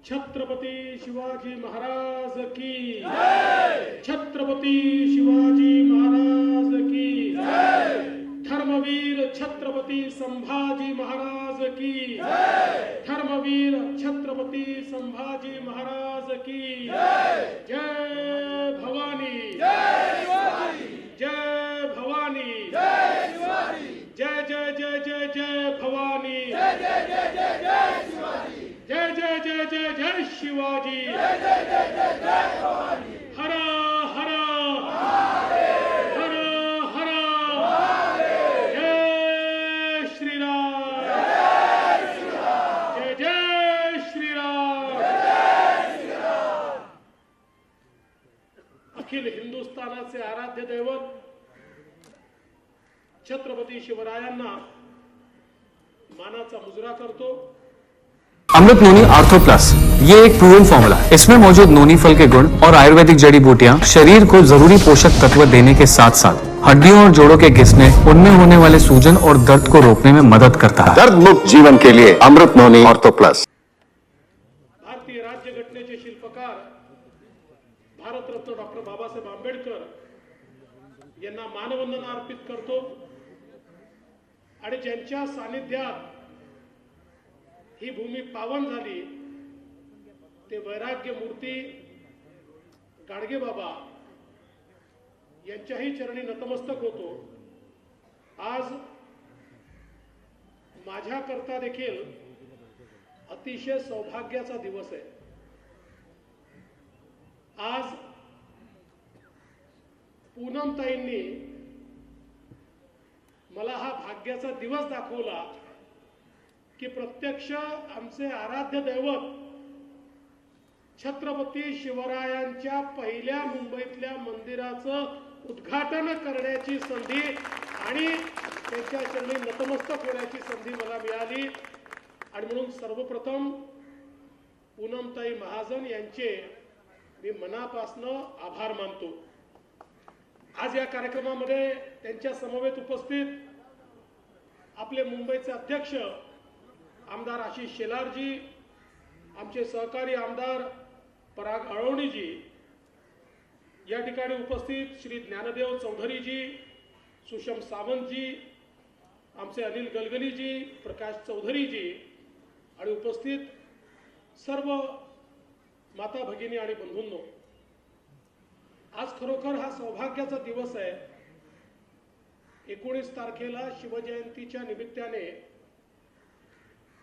छत्रपती शिवाजी महाराज की जय। छत्रपती शिवाजी महाराज की जय। धर्मवीर छत्रपती संभाजी महाराज की जय। धर्मवीर छत्रपती संभाजी महाराज की जय। जय भवानी जय शिवाजी, जय भवानी जय शिवाजी, जय जय जय जय जय भवानी जय जय जय जय जय शिवाजी, जय जय जय जय जय शिवाजी जय जय जय जय जय भवानी। हर हर महादेव, हर हर महादेव, जय श्रीराम जय श्रीराम, जय जय श्रीराम। जय श्रीराम। अखिल हिंदुस्थानाचे आराध्य दैवत छत्रपती शिवरायांना मानाचा मुजरा करतो। अमृत नोनी आर्थो प्लस, ये एक प्रूवन फॉर्मूला है। इसमें मौजूद नोनी फल के गुण और आयुर्वेदिक जड़ी बूटियां शरीर को जरूरी पोषक तत्व देने के साथ साथ हड्डियों और जोड़ों के घिसने, उनमें होने वाले सूजन और दर्द को रोकने में मदद करता है। दर्द मुक्त जीवन के लिए अमृत नोनी ऑर्थो प्लस। भारतीय राज्यघटनेचे शिल्पकार भारतरत्न डॉक्टर बाबासाहेब आंबेडकर यांना मानवंदना अर्पित करतो आणि ज्यांच्या सानिध्यात ही भूमी पावन झाली ते वैराग्य मूर्ती गाडगे बाबा यांच्याही चरणी नतमस्तक होतो। आज माझ्याकरता देखील अतिशय सौभाग्याचा दिवस आहे। आज पूनमताईंनी मला हा भाग्याचा दिवस दाखवला की प्रत्यक्ष आमचे आराध्य दैवत छत्रपती शिवरायांच्या पहिल्या मुंबईतल्या मंदिराचं उद्घाटन करण्याची संधी आणि त्यांच्या चरणी नतमस्तक होण्याची संधी मला मिळाली आणि म्हणून सर्वप्रथम पूनमताई महाजन यांचे मी मनापासून आभार मानतो। आज या कार्यक्रमामध्ये त्यांच्या समवेत उपस्थित आपले मुंबईचे अध्यक्ष आमदार आशिष शेलारजी, आमचे सहकारी आमदार पराग अळवणीजी, या ठिकाणी उपस्थित श्री ज्ञानदेव चौधरीजी, सुषम सावंतजी, आमचे अनिल गलगलीजी, प्रकाश चौधरीजी आणि उपस्थित सर्व माता भगिनी आणि बंधूंनो, आज खरोखर हा सौभाग्याचा दिवस आहे। 19 तारखेला शिवजयंतीच्या निमित्ताने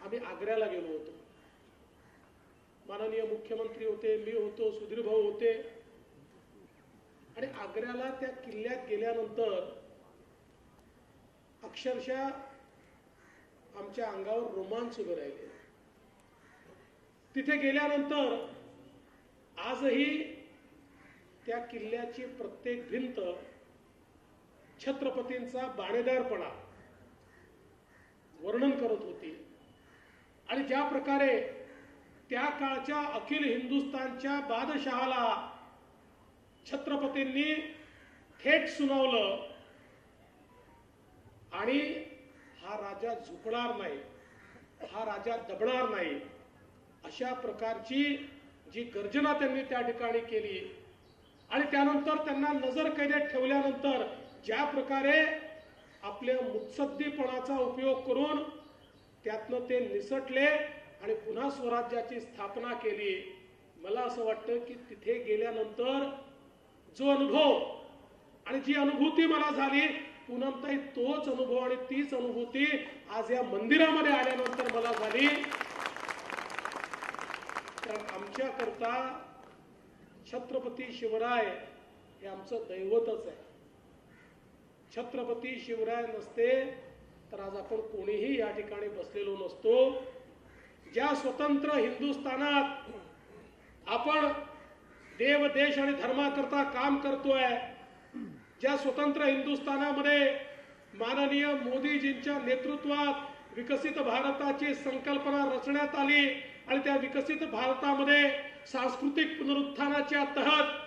आम्ही आग्र्याला गेलो होतो। माननीय मुख्यमंत्री होते, मी होतो, सुधीर भाऊ होते आणि आग्र्याला त्या किल्ल्यात गेल्यानंतर अक्षरशः आमच्या अंगावर रोमांच उभे राहिले। तिथे गेल्यानंतर आजही त्या किल्ल्याची प्रत्येक भिंत छत्रपतींचा बाणेदारपणा वर्णन करत होती आणि ज्या प्रकारे त्या काळच्या अखिल हिंदुस्थानच्या बादशहाला छत्रपतींनी थेट सुनावलं आणि हा राजा झुकणार नाही, हा राजा दबणार नाही, अशा प्रकारची जी गर्जना त्यांनी त्या ठिकाणी केली आणि त्यानंतर त्यांना नजरकैदेत ठेवल्यानंतर ज्या प्रकारे आपल्या मुत्सद्दीपणाचा उपयोग करून त्यातनं ते निसटले आणि पुन्हा स्वराज्याची स्थापना केली। मला असं वाटतं की तिथे गेल्यानंतर जो अनुभव आणि जी अनुभूती मला झाली, पूनमताई तोच अनुभव आणि तीच अनुभूती आज या मंदिरामध्ये आल्यानंतर मला झाली। कारण आमच्याकरता छत्रपती शिवराय हे आमचं दैवतच आहे। छत्रपती शिवराय नसते तर आज आपण कोणीही या ठिकाणी बसलेलो नसतो। ज्या स्वतंत्र हिंदुस्थानात आपण देव देश आणि धर्माकरता काम करतोय, ज्या स्वतंत्र हिंदुस्थानामध्ये माननीय मोदीजींच्या नेतृत्वात विकसित भारताची संकल्पना रचण्यात आली आणि त्या विकसित भारतामध्ये सांस्कृतिक पुनरुत्थानाच्या तहत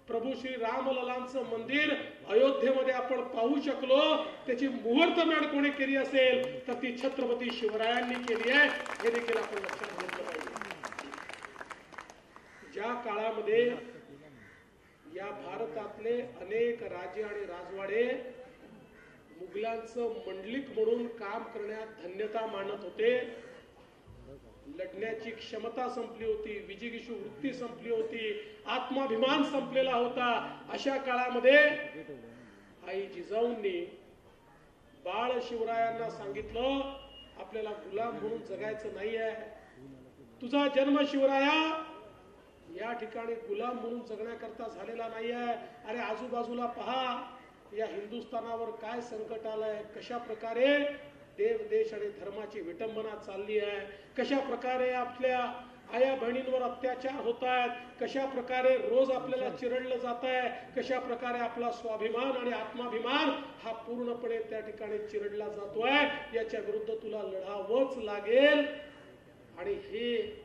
प्रभू श्री रामललांचं मंदिर अयोध्येमध्ये आपण पाहू शकलो, त्याची मुहूर्तमेढ कोणी केली असेल तर ती छत्रपती शिवरायांनी केली आहे, हे देखील आपण लक्षात घेतलं पाहिजे। ज्या काळामध्ये या भारतातले अनेक राजे आणि राजवाडे मुघलांचं मंडलिक म्हणून काम करण्यात धन्यता मानत होते, लढण्याची क्षमता संपली होती, विजिगीषू वृत्ती संपली होती, आत्माभिमान संपलेला होता, अशा काळामध्ये आई जिजाऊंनी बाळ शिवरायांना सांगितलं, आपल्याला गुलाम म्हणून जगायचं नाहीये, तुझा जन्म शिवराया या ठिकाणी गुलाम म्हणून जगण्याकरता झालेला नाहीये. अरे आजूबाजूला पहा, या हिंदुस्थानावर काय संकट आलंय, कशा प्रकारे देव देश आणि धर्माची विटंबना चालली आहे, कशा प्रकारे आपल्या आया बहिणींवर अत्याचार होत आहेत, कशा प्रकारे रोज आपल्याला चिरडलं जात आहे, कशा प्रकारे आपला स्वाभिमान आणि आत्माभिमान हा पूर्णपणे त्या ठिकाणी चिरडला जातोय, याच्या विरुद्ध तुला लढावंच लागेल. आणि हे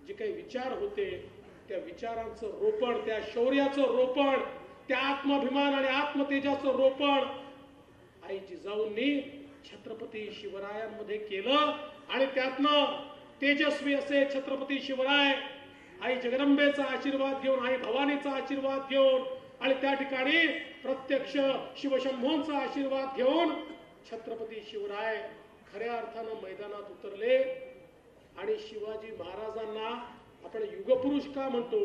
जे काही विचार होते त्या विचारांचं रोपण, त्या शौर्याचं रोपण, त्या आत्माभिमान आणि आत्मतेजाचं रोपण आई जिजाऊंनी छत्रपती शिवरायांमध्ये केलं. आणि त्यातनं तेजस्वी असे छत्रपती शिवराय आई जगदंबेचा आशीर्वाद घेऊन, आई भवानीचा आशीर्वाद घेऊन आणि त्या ठिकाणी प्रत्यक्ष शिवशंभूंचा आशीर्वाद घेऊन छत्रपती शिवराय खऱ्या अर्थानं मैदानात उतरले. आणि शिवाजी महाराजांना आपण युगपुरुष का म्हणतो?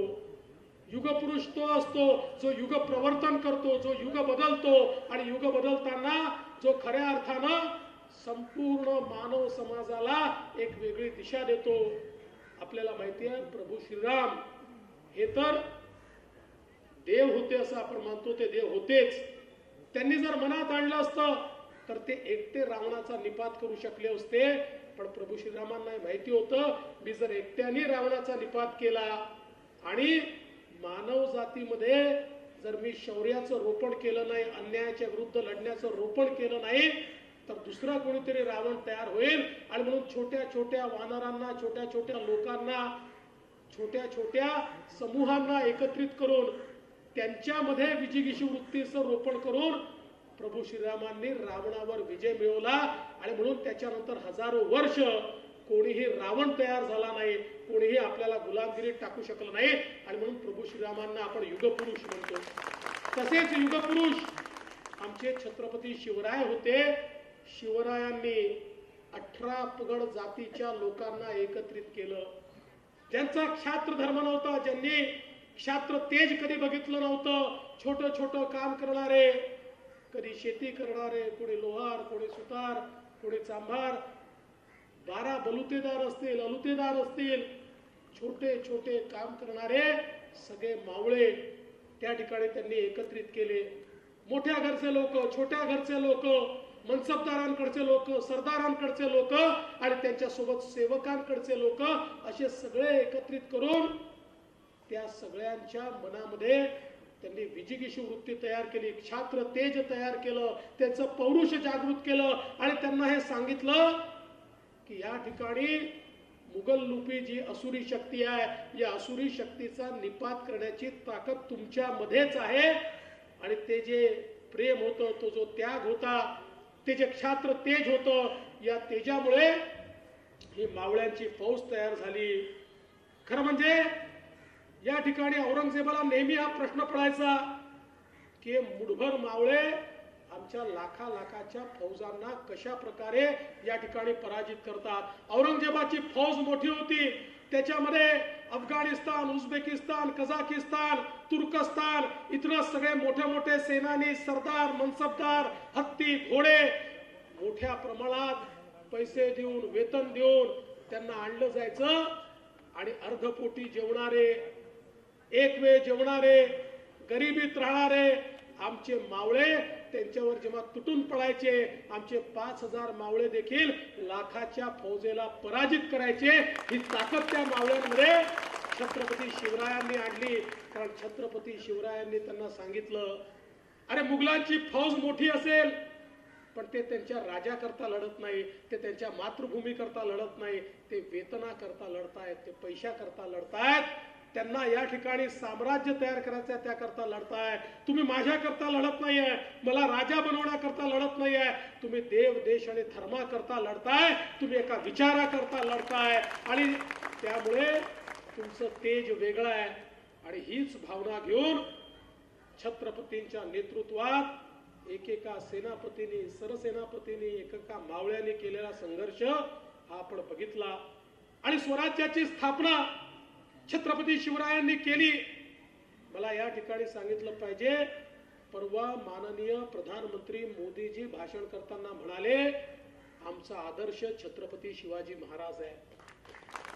युगपुरुष तो असतो जो युग प्रवर्तन करतो, जो युग बदलतो आणि युग बदलताना जो खऱ्या अर्थानं संपूर्ण मानव समाजाला एक वेगळी दिशा देतो. आपल्याला माहिती आहे, प्रभू श्रीराम हे तर देव होते असं आपण मानतो, ते देव होतेच. त्यांनी जर मनात आणलं असतं तर ते एकटे रावणाचा निपात करू शकले असते. पण प्रभू श्रीरामांना माहिती होतं, मी जर एकट्याने रावणाचा निपात केला आणि मानव जातीमध्ये जर मी शौर्याचं रोपण केलं नाही, अन्यायाच्या विरुद्ध लढण्याचं रोपण केलं नाही, तर दुसरा कोणीतरी रावण तयार होईल. आणि म्हणून छोट्या छोट्या वानरांना, छोट्या छोट्या लोकांना, छोट्या छोट्या समूहांना एकत्रित करून त्यांच्यामध्ये विजिगीषू वृत्तीचं रोपण करून प्रभू श्रीरामांनी रावणावर विजय मिळवला. आणि म्हणून त्याच्यानंतर हजारो वर्ष कोणीही रावण तयार झाला नाही, कोणीही आपल्याला गुलामगिरीत टाकू शकलं नाही. आणि म्हणून प्रभू श्रीरामांना आपण युगपुरुष म्हणतो. तसेच युगपुरुष आमचे छत्रपती शिवराय होते. शिवरायांनी 18 पगड जातीच्या लोकांना एकत्रित केलं. ज्यांचा क्षात्र धर्म नव्हता, ज्यांनी क्षात्र तेज कधी बघितलं नव्हतं, छोटं छोटं काम करणारे, कधी शेती करणारे, कोणी लोहार, कोणी सुतार, कोणी चांभार, 12 बलुतेदार असतील, अलुतेदार असतील, छोटे छोटे काम करणारे सगळे मावळे त्या ठिकाणी त्यांनी एकत्रित केले. मोठ्या घरचे लोक, छोट्या घरचे लोक, मनसबदारांकडचे लोक, सरदारांकडचे लोक आणि त्यांच्यासोबत सेवकांकडचे लोक, असे सगळे एकत्रित करून त्या सगळ्यांच्या मनामध्ये त्यांनी विजिगीषू वृत्ती तयार केली, क्षात्र तेज तयार केलं, त्यांचं पौरुष जागृत केलं. आणि त्यांना हे सांगितलं की या ठिकाणी मुघल लुपी जी असुरी शक्ती आहे, या असुरी शक्तीचा निपात करण्याची ताकद तुमच्यामध्येच आहे. आणि ते जे प्रेम होतं, तो जो त्याग होता, ते जे क्षात्र तेज होतं, या तेजामुळे ही मावळ्यांची फौज तयार झाली. खरं म्हणजे या ठिकाणी औरंगजेबाला नेहमी हा प्रश्न पडायचा की मुठभर मावळे आमच्या लाखा लाखाच्या फौजांना कशा प्रकारे या ठिकाणी पराजित करतात. औरंगजेबाची फौज मोठी होती, त्याच्यामध्ये अफगाणिस्तान, उझबेकिस्तान, कझाकिस्तान, तुर्कस्तान, इतर सगळे मोठे मोठे सेनानी, सरदार, मनसबदार, हत्ती, घोडे मोठ्या प्रमाणात पैसे देऊन, वेतन देऊन त्यांना आणलं जायचं. आणि अर्धपोटी जेवणारे, एक वेळ जेवणारे, गरिबीत राहणारे आमचे मावळे त्यांच्यावर जेव्हा तुटून पडायचे, आमचे 5000 मावळे देखील लाखाच्या फौजेला पराजित करायचे. ही ताकद त्या मावळ्यांमध्ये छत्रपती शिवरायांनी आणली. कारण छत्रपती शिवरायांनी त्यांना सांगितलं, अरे मुघलांची फौज मोठी असेल पण ते त्यांच्या राजाकरता लढत नाही, ते त्यांच्या मातृभूमीकरता लढत नाही, ते वेतनाकरता लढतायत, ते पैशाकरता लढतायत. त्यांना या ठिकाणी साम्राज्य तयार करायचं आहे, त्याकरता लढताय. तुम्ही माझ्याकरता लढत नाहीये, मला राजा बनवण्याकरता लढत नाहीये, तुम्ही देव देश आणि धर्माकरता लढताय, तुम्ही एका विचाराकरता लढताय. आणि त्यामुळे तुमचं तेज वेगळं आहे आणि हीच भावना घेऊन छत्रपतींच्या नेतृत्वात एकेका सेनापतींनी सरसेनापतींनी एकेका मावळ्याने केलेला संघर्ष हा आपण बघितला आणि स्वराज्याची स्थापना छत्रपती शिवरायांनी केली. मला या ठिकाणी सांगितलं पाहिजे, परवा माननीय प्रधानमंत्री मोदीजी भाषण करताना म्हणाले आमचा आदर्श छत्रपती शिवाजी महाराज आहे.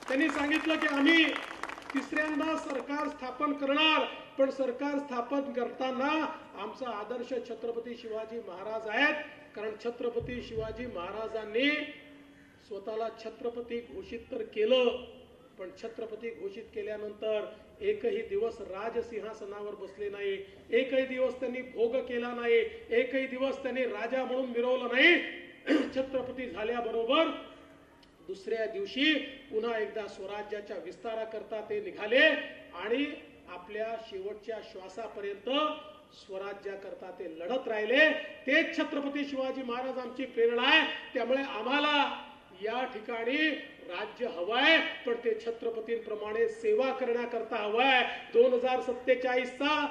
त्यांनी सांगितलं की आम्ही तिसऱ्यांदा सरकार स्थापन करणार, पण सरकार स्थापन करताना आमचा आदर्श छत्रपती शिवाजी महाराज आहेत. कारण छत्रपती शिवाजी महाराजांनी स्वतःला छत्रपती घोषित तर केलं, पण छत्रपती घोषित केल्यानंतर एकही दिवस राजसिंहासनावर बसले नाही, एकही दिवस त्यांनी भोग केला नाही, एकही दिवस त्यांनी राजा म्हणून मिरवलं नाही. छत्रपती झाल्याबरोबर दुसऱ्या दिवशी पुन्हा एकदा स्वराज्याच्या विस्ताराकरता ते निघाले आणि आपल्या शेवटच्या श्वासापर्यंत स्वराज्याकरता ते लढत राहिले. तेच छत्रपती शिवाजी महाराज आमची प्रेरणा आहे. त्यामुळे आम्हाला या ठिकाणी राज्य हवंय, पण ते छत्रपतींप्रमाणे सेवा करण्याकरता हवंय. 2047चा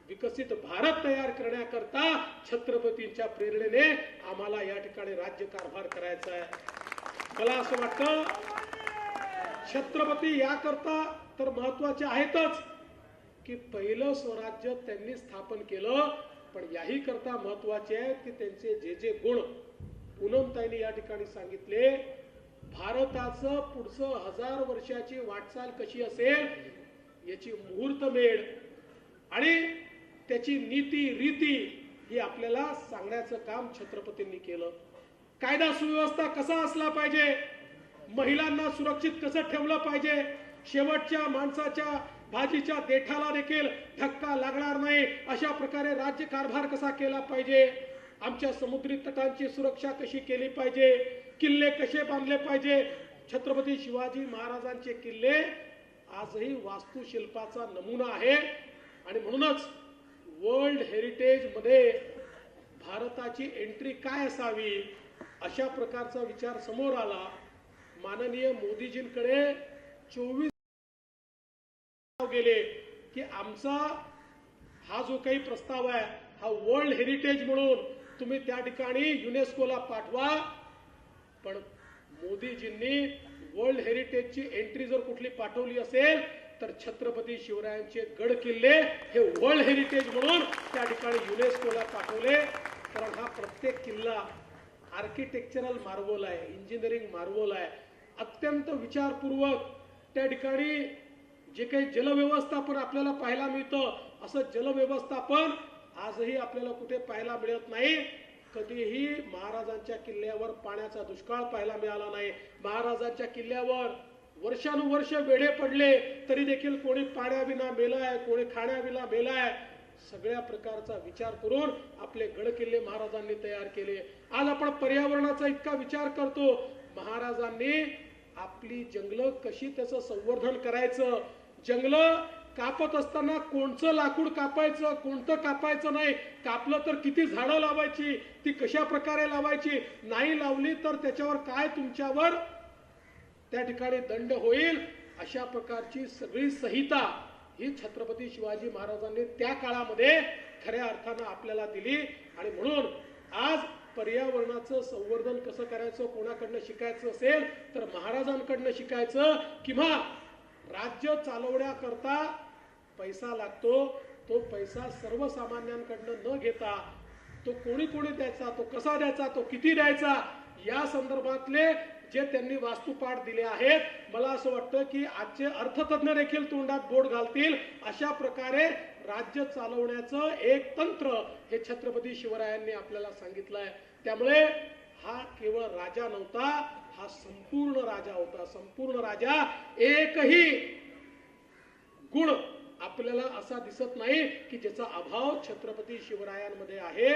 विकसित भारत तयार करण्याकरता छत्रपतींच्या प्रेरणेने आम्हाला या ठिकाणी राज्य कारभार करायचा आहे. मला असं वाटतं छत्रपती याकरता तर महत्वाचे आहेतच की पहिलं स्वराज्य त्यांनी स्थापन केलं, पण याही करता महत्वाचे आहे की त्यांचे जे जे गुण पूनमताईंनी या ठिकाणी सांगितले. भारताचं पुढचं 1000 वर्षाची वाटचाल कशी असेल याची मुहूर्तमेढ आणि त्याची नीती रीती ही आपल्याला सांगण्याचं काम छत्रपतींनी केलं. कायदा सुव्यवस्था कसा असला पाहिजे, महिलांना सुरक्षित कसं ठेवलं पाहिजे, शेवटच्या माणसाच्या भाजीच्या देठाला देखील धक्का लागणार नाही अशा प्रकारे राज्य कारभार कसा केला पाहिजे, आमच्या समुद्री तटांची सुरक्षा कशी केली पाहिजे, किल्ले कसे बांधले पाहिजे. छत्रपती शिवाजी महाराजांचे किल्ले आजही वास्तुशिल्पाचा नमुना आहे आणि म्हणूनच वर्ल्ड हेरिटेज मध्ये भारताची एंट्री काय असावी अशा प्रकारचा विचार समोर आला. माननीय मोदीजींकडे 24 गेले की आमचा हा जो काही प्रस्ताव आहे हा वर्ल्ड हेरिटेज म्हणून तुम्ही त्या ठिकाणी युनेस्कोला पाठवा. पण मोदीजींनी वर्ल्ड हेरिटेजची एंट्री जर कुठली पाठवली असेल तर छत्रपती शिवरायांचे गड किल्ले हे वर्ल्ड हेरिटेज म्हणून त्या ठिकाणी युनेस्कोला पाठवले. कारण हा प्रत्येक किल्ला आर्किटेक्चरल मार्वल आहे, इंजिनिअरिंग मार्वल आहे. अत्यंत विचारपूर्वक त्या ठिकाणी जे काही जलव्यवस्थापन आपल्याला पाहायला मिळतं असं जलव्यवस्थापन आजही आपल्याला कुठे पाहायला मिळत नाही. कधीही महाराजांच्या किल्ल्यावर पाण्याचा दुष्काळ पाहायला मिळाला नाही. महाराजांच्या किल्ल्यावर वर्षानुवर्ष वेढे पडले तरी देखील कोणी पाण्याविना मेलाय, कोणी खाण्याविना मेलाय. सगळ्या प्रकारचा विचार करून आपले गड किल्ले महाराजांनी तयार केले. आज आपण पर्यावरणाचा इतका विचार करतो, महाराजांनी आपली जंगलं कशी त्याचं संवर्धन करायचं, जंगलं कापत असताना कोणचं लाकूड कापायचं कोणतं कापायचं नाही, कापलं तर किती झाडं लावायची, ती कशा प्रकारे लावायची, नाही लावली तर त्याच्यावर काय तुमच्यावर त्या ठिकाणी दंड होईल, अशा प्रकारची सगळी संहिता ही छत्रपती शिवाजी महाराजांनी त्या काळामध्ये खऱ्या अर्थानं आपल्याला दिली. आणि म्हणून आज पर्यावरणाचं संवर्धन कसं करायचं कोणाकडनं शिकायचं असेल तर महाराजांकडनं शिकायचं. किंवा राज्य चालवण्याकरता पैसा लागतो, तो पैसा सर्वसामान्यांकडनं न घेता तो कोणी कोणी द्यायचा, तो कसा द्यायचा, तो किती द्यायचा, या संदर्भातले जे त्यांनी वास्तुपाठ दिले आहेत, मला असं वाटतं की आजचे अर्थतज्ञ देखील तोंडात बोट घालतील अशा प्रकारे राज्य चालवण्याचं एक तंत्र हे छत्रपती शिवरायांनी आपल्याला सांगितलं आहे. त्यामुळे हा केवळ राजा नव्हता, हा संपूर्ण राजा होता. संपूर्ण राजा. एकही गुण आपल्याला असा दिसत नाही की ज्याचा अभाव छत्रपती शिवरायांमध्ये आहे.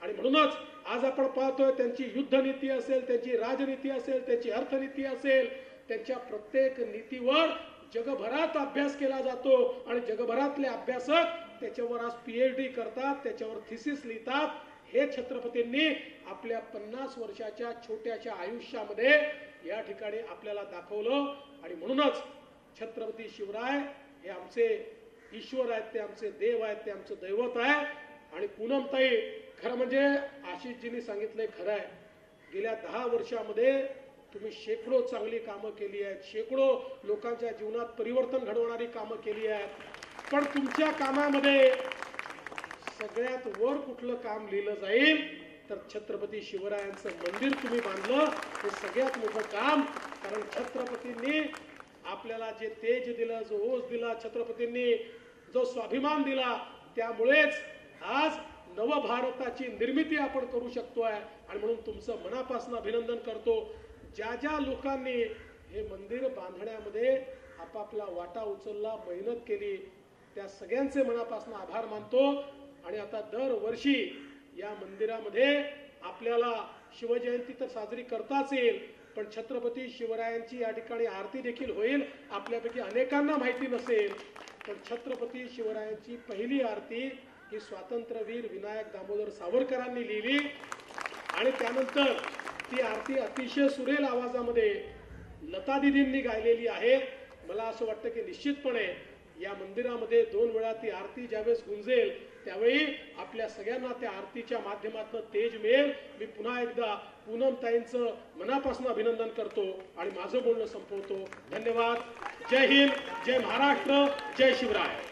आणि म्हणूनच आज आपण पाहतोय त्यांची युद्धनीती असेल, त्यांची राजनीती असेल, त्यांची अर्थनीती असेल, त्यांच्या प्रत्येक नीतीवर जगभरात अभ्यास केला जातो आणि जगभरातले अभ्यासक त्याच्यावर आज PhD करतात, त्याच्यावर थिसिस लिहितात. हे छत्रपतींनी आपल्या 50 वर्षाच्या छोट्याशा आयुष्यामध्ये या ठिकाणी आपल्याला दाखवलं. आणि म्हणूनच छत्रपती शिवराय हे आमचे ईश्वर आहेत, ते आमचे देव आहेत, ते आमचं दैवत आहे. आणि पूनमताई, खरं म्हणजे आशिषजींनी सांगितलंय खरं आहे, गेल्या 10 वर्षामध्ये तुम्ही शेकडो चांगली कामं केली आहेत, शेकडो लोकांच्या जीवनात परिवर्तन घडवणारी कामं केली आहेत. पण तुमच्या कामामध्ये सगळ्यात वर कुठलं काम लिहिलं जाईल तर छत्रपती शिवरायांचं मंदिर तुम्ही बांधलं, हे सगळ्यात मोठं काम. कारण छत्रपतींनी आपल्याला जे तेज दिलं, जो ओज दिला, छत्रपतींनी जो स्वाभिमान दिला, त्यामुळेच आज नवभारताची निर्मिती आपण करू शकतोय. आणि म्हणून तुमचं मनापासून अभिनंदन करतो. ज्या ज्या लोकांनी हे मंदिर बांधण्यामध्ये आपापला वाटा उचलला, मेहनत केली, त्या सगळ्यांचे मनापासून आभार मानतो. आणि आता दरवर्षी या मंदिरामध्ये आपल्याला शिवजयंती तर साजरी करताच येईल, पण छत्रपती शिवरायांची या ठिकाणी आरती देखील होईल. आपल्यापैकी अनेकांना माहिती नसेल, पण छत्रपती शिवरायांची पहिली आरती ही स्वातंत्र्यवीर विनायक दामोदर सावरकरांनी लिहिली. आणि त्यानंतर ती आरती अतिशय सुरेल आवाजामध्ये लता दिदींनी गायलेली आहे. मला असं वाटतं की निश्चितपणे या मंदिरामध्ये 2 वेळा ती आरती ज्यावेळेस गुंजेल त्यावेळी आपल्या सगळ्यांना त्या आरतीच्या माध्यमातून तेज मिळेल. मी पुन्हा एकदा पूनमताईंचं मनापासून अभिनंदन करतो आणि माझं बोलणं संपवतो. धन्यवाद. जय हिंद, जय महाराष्ट्र, जय शिवराय.